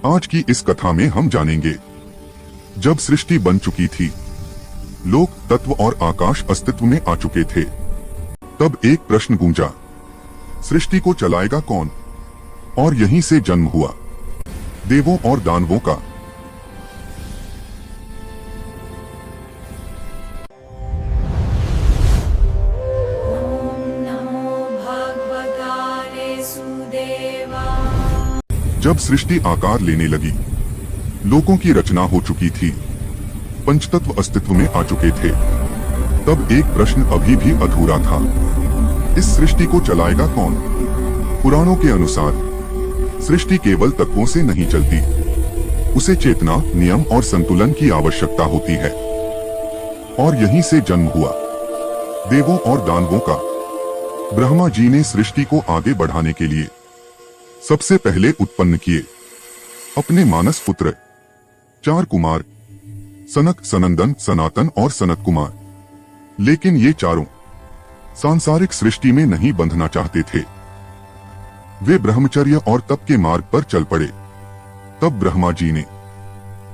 आज की इस कथा में हम जानेंगे, जब सृष्टि बन चुकी थी, लोक, तत्व और आकाश अस्तित्व में आ चुके थे, तब एक प्रश्न गूंजा, सृष्टि को चलाएगा कौन? और यहीं से जन्म हुआ देवों और दानवों का। जब सृष्टि आकार लेने लगी, लोकों की रचना हो चुकी थी, पंचतत्व अस्तित्व में आ चुके थे, तब एक प्रश्न अभी भी अधूरा था, इस सृष्टि को चलाएगा कौन? पुराणों के अनुसार सृष्टि केवल तत्वों से नहीं चलती, उसे चेतना, नियम और संतुलन की आवश्यकता होती है। और यहीं से जन्म हुआ देवों और दानवों का। ब्रह्मा जी ने सृष्टि को आगे बढ़ाने के लिए सबसे पहले उत्पन्न किए अपने मानस पुत्र 4 कुमार, सनक, सनंदन, सनातन और सनत कुमार। लेकिन ये चारों सांसारिक सृष्टि में नहीं बंधना चाहते थे। वे ब्रह्मचर्य और तप के मार्ग पर चल पड़े। तब ब्रह्मा जी ने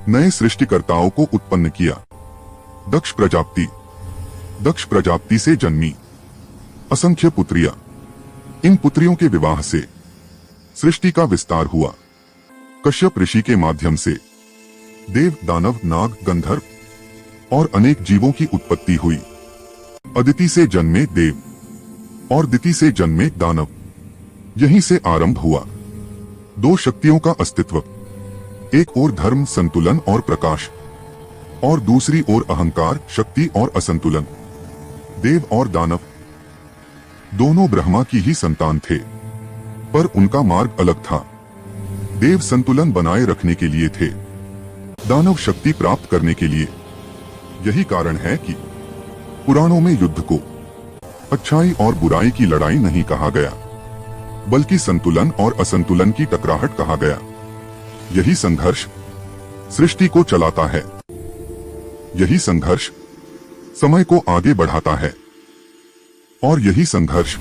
नए सृष्टिकर्ताओं को उत्पन्न किया। दक्ष प्रजापति। दक्ष प्रजापति से जन्मी असंख्य पुत्रियां। इन पुत्रियों के विवाह से सृष्टि का विस्तार हुआ। कश्यप ऋषि के माध्यम से देव, दानव, नाग, गंधर्व और अनेक जीवों की उत्पत्ति हुई। अदिति से जन्मे देव और दिति से जन्मे दानव। यहीं से आरंभ हुआ 2 शक्तियों का अस्तित्व। एक ओर धर्म, संतुलन और प्रकाश, और दूसरी ओर अहंकार, शक्ति और असंतुलन। देव और दानव दोनों ब्रह्मा की ही संतान थे, पर उनका मार्ग अलग था। देव संतुलन बनाए रखने के लिए थे, दानव शक्ति प्राप्त करने के लिए। यही कारण है कि पुराणों में युद्ध को अच्छाई और बुराई की लड़ाई नहीं कहा गया, बल्कि संतुलन और असंतुलन की टकराहट कहा गया। यही संघर्ष सृष्टि को चलाता है। यही संघर्ष समय को आगे बढ़ाता है। और यही संघर्ष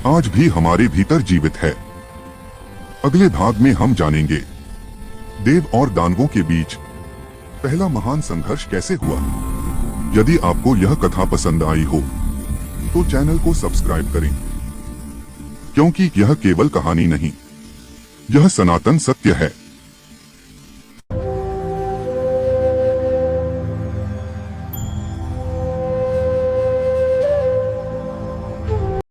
आज भी हमारे भीतर जीवित है। अगले भाग में हम जानेंगे, देव और दानवों के बीच पहला महान संघर्ष कैसे हुआ। यदि आपको यह कथा पसंद आई हो तो चैनल को सब्सक्राइब करें, क्योंकि यह केवल कहानी नहीं, यह सनातन सत्य है।